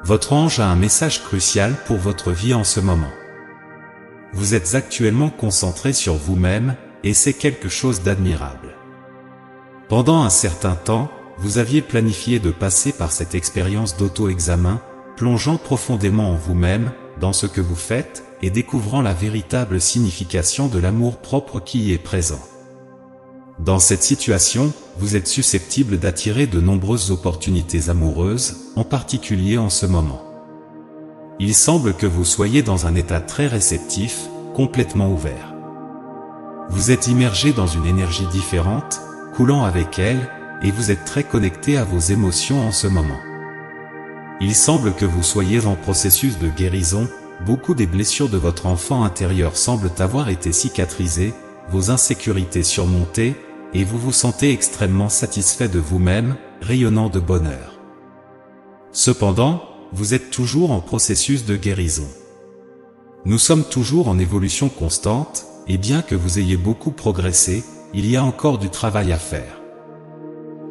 Votre ange a un message crucial pour votre vie en ce moment. Vous êtes actuellement concentré sur vous-même, et c'est quelque chose d'admirable. Pendant un certain temps, vous aviez planifié de passer par cette expérience d'auto-examen, plongeant profondément en vous-même, dans ce que vous faites, et découvrant la véritable signification de l'amour-propre qui y est présent. Dans cette situation, vous êtes susceptible d'attirer de nombreuses opportunités amoureuses, en particulier en ce moment. Il semble que vous soyez dans un état très réceptif, complètement ouvert. Vous êtes immergé dans une énergie différente, coulant avec elle, et vous êtes très connecté à vos émotions en ce moment. Il semble que vous soyez en processus de guérison, beaucoup des blessures de votre enfant intérieur semblent avoir été cicatrisées, vos insécurités surmontées, et vous vous sentez extrêmement satisfait de vous-même, rayonnant de bonheur. Cependant, vous êtes toujours en processus de guérison. Nous sommes toujours en évolution constante, et bien que vous ayez beaucoup progressé, il y a encore du travail à faire.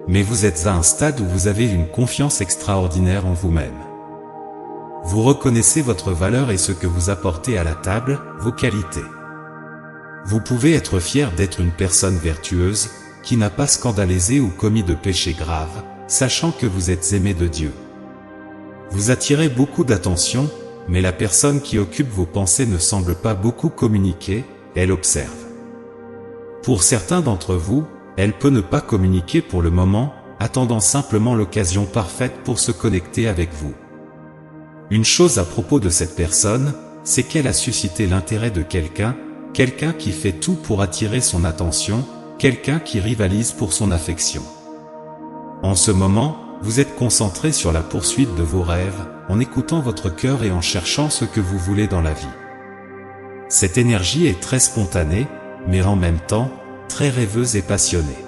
Mais vous êtes à un stade où vous avez une confiance extraordinaire en vous-même. Vous reconnaissez votre valeur et ce que vous apportez à la table, vos qualités. Vous pouvez être fier d'être une personne vertueuse, qui n'a pas scandalisé ou commis de péché grave, sachant que vous êtes aimé de Dieu. Vous attirez beaucoup d'attention, mais la personne qui occupe vos pensées ne semble pas beaucoup communiquer, elle observe. Pour certains d'entre vous, elle peut ne pas communiquer pour le moment, attendant simplement l'occasion parfaite pour se connecter avec vous. Une chose à propos de cette personne, c'est qu'elle a suscité l'intérêt de quelqu'un qui fait tout pour attirer son attention, quelqu'un qui rivalise pour son affection. En ce moment, vous êtes concentré sur la poursuite de vos rêves, en écoutant votre cœur et en cherchant ce que vous voulez dans la vie. Cette énergie est très spontanée, mais en même temps, très rêveuse et passionnée.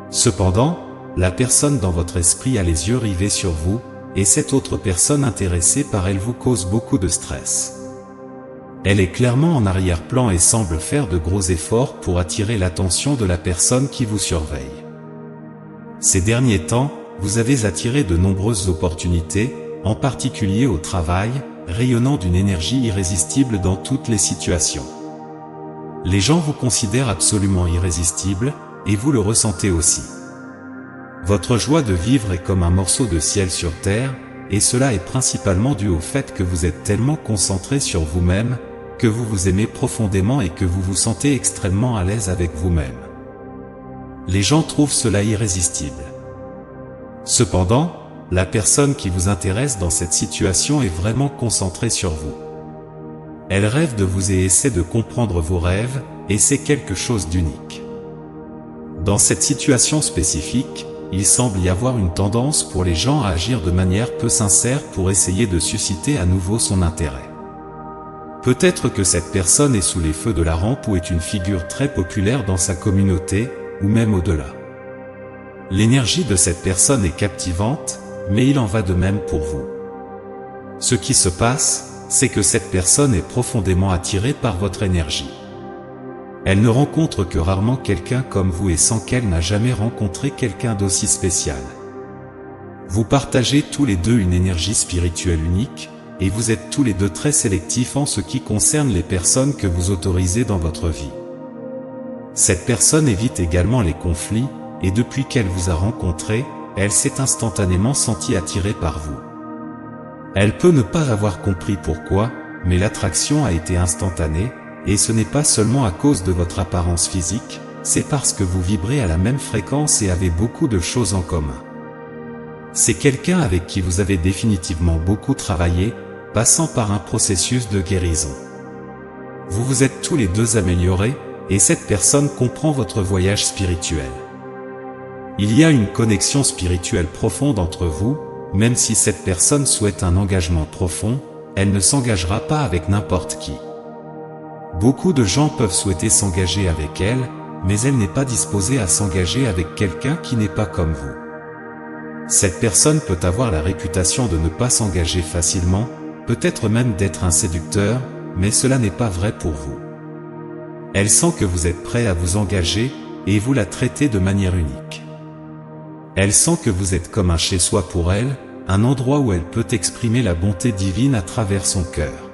Cependant, la personne dans votre esprit a les yeux rivés sur vous, et cette autre personne intéressée par elle vous cause beaucoup de stress. Elle est clairement en arrière-plan et semble faire de gros efforts pour attirer l'attention de la personne qui vous surveille. Ces derniers temps, vous avez attiré de nombreuses opportunités, en particulier au travail, rayonnant d'une énergie irrésistible dans toutes les situations. Les gens vous considèrent absolument irrésistible, et vous le ressentez aussi. Votre joie de vivre est comme un morceau de ciel sur terre, et cela est principalement dû au fait que vous êtes tellement concentré sur vous-même, que vous vous aimez profondément et que vous vous sentez extrêmement à l'aise avec vous-même. Les gens trouvent cela irrésistible. Cependant, la personne qui vous intéresse dans cette situation est vraiment concentrée sur vous. Elle rêve de vous et essaie de comprendre vos rêves, et c'est quelque chose d'unique. Dans cette situation spécifique, il semble y avoir une tendance pour les gens à agir de manière peu sincère pour essayer de susciter à nouveau son intérêt. Peut-être que cette personne est sous les feux de la rampe ou est une figure très populaire dans sa communauté, ou même au-delà. L'énergie de cette personne est captivante, mais il en va de même pour vous. Ce qui se passe, c'est que cette personne est profondément attirée par votre énergie. Elle ne rencontre que rarement quelqu'un comme vous et sans qu'elle n'a jamais rencontré quelqu'un d'aussi spécial. Vous partagez tous les deux une énergie spirituelle unique, et vous êtes tous les deux très sélectifs en ce qui concerne les personnes que vous autorisez dans votre vie. Cette personne évite également les conflits, et depuis qu'elle vous a rencontré, elle s'est instantanément sentie attirée par vous. Elle peut ne pas avoir compris pourquoi, mais l'attraction a été instantanée, et ce n'est pas seulement à cause de votre apparence physique, c'est parce que vous vibrez à la même fréquence et avez beaucoup de choses en commun. C'est quelqu'un avec qui vous avez définitivement beaucoup travaillé, passant par un processus de guérison. Vous vous êtes tous les deux améliorés, et cette personne comprend votre voyage spirituel. Il y a une connexion spirituelle profonde entre vous, même si cette personne souhaite un engagement profond, elle ne s'engagera pas avec n'importe qui. Beaucoup de gens peuvent souhaiter s'engager avec elle, mais elle n'est pas disposée à s'engager avec quelqu'un qui n'est pas comme vous. Cette personne peut avoir la réputation de ne pas s'engager facilement, peut-être même d'être un séducteur, mais cela n'est pas vrai pour vous. Elle sent que vous êtes prêt à vous engager, et vous la traitez de manière unique. Elle sent que vous êtes comme un chez-soi pour elle, un endroit où elle peut exprimer la bonté divine à travers son cœur.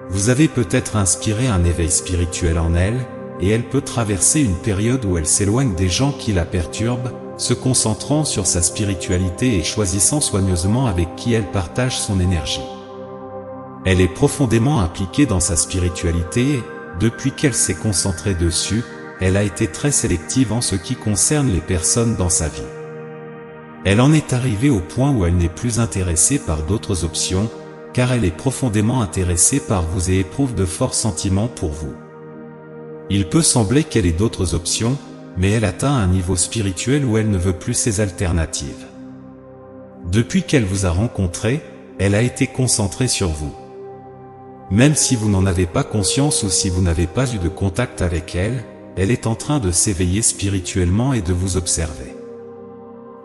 Vous avez peut-être inspiré un éveil spirituel en elle, et elle peut traverser une période où elle s'éloigne des gens qui la perturbent, se concentrant sur sa spiritualité et choisissant soigneusement avec qui elle partage son énergie. Elle est profondément impliquée dans sa spiritualité et, depuis qu'elle s'est concentrée dessus, elle a été très sélective en ce qui concerne les personnes dans sa vie. Elle en est arrivée au point où elle n'est plus intéressée par d'autres options, car elle est profondément intéressée par vous et éprouve de forts sentiments pour vous. Il peut sembler qu'elle ait d'autres options, mais elle atteint un niveau spirituel où elle ne veut plus ces alternatives. Depuis qu'elle vous a rencontré, elle a été concentrée sur vous. Même si vous n'en avez pas conscience ou si vous n'avez pas eu de contact avec elle, elle est en train de s'éveiller spirituellement et de vous observer.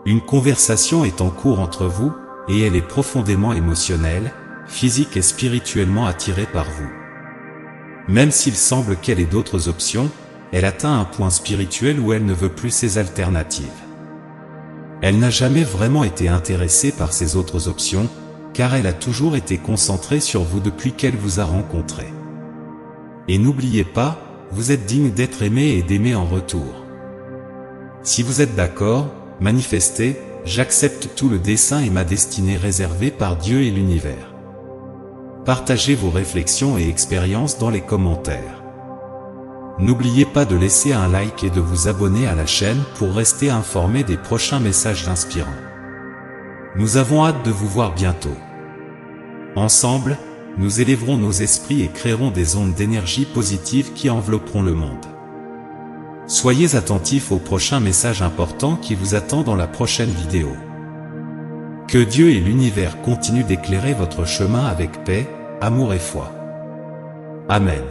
Une conversation est en cours entre vous, et elle est profondément émotionnelle, physique et spirituellement attirée par vous. Même s'il semble qu'elle ait d'autres options, elle atteint un point spirituel où elle ne veut plus ces alternatives. Elle n'a jamais vraiment été intéressée par ces autres options, car elle a toujours été concentrée sur vous depuis qu'elle vous a rencontré. Et n'oubliez pas, vous êtes digne d'être aimé et d'aimer en retour. Si vous êtes d'accord, manifestez, j'accepte tout le dessein et ma destinée réservée par Dieu et l'univers. Partagez vos réflexions et expériences dans les commentaires. N'oubliez pas de laisser un like et de vous abonner à la chaîne pour rester informé des prochains messages inspirants. Nous avons hâte de vous voir bientôt. Ensemble, nous élèverons nos esprits et créerons des ondes d'énergie positive qui envelopperont le monde. Soyez attentifs au prochain message important qui vous attend dans la prochaine vidéo. Que Dieu et l'univers continuent d'éclairer votre chemin avec paix, amour et foi. Amen.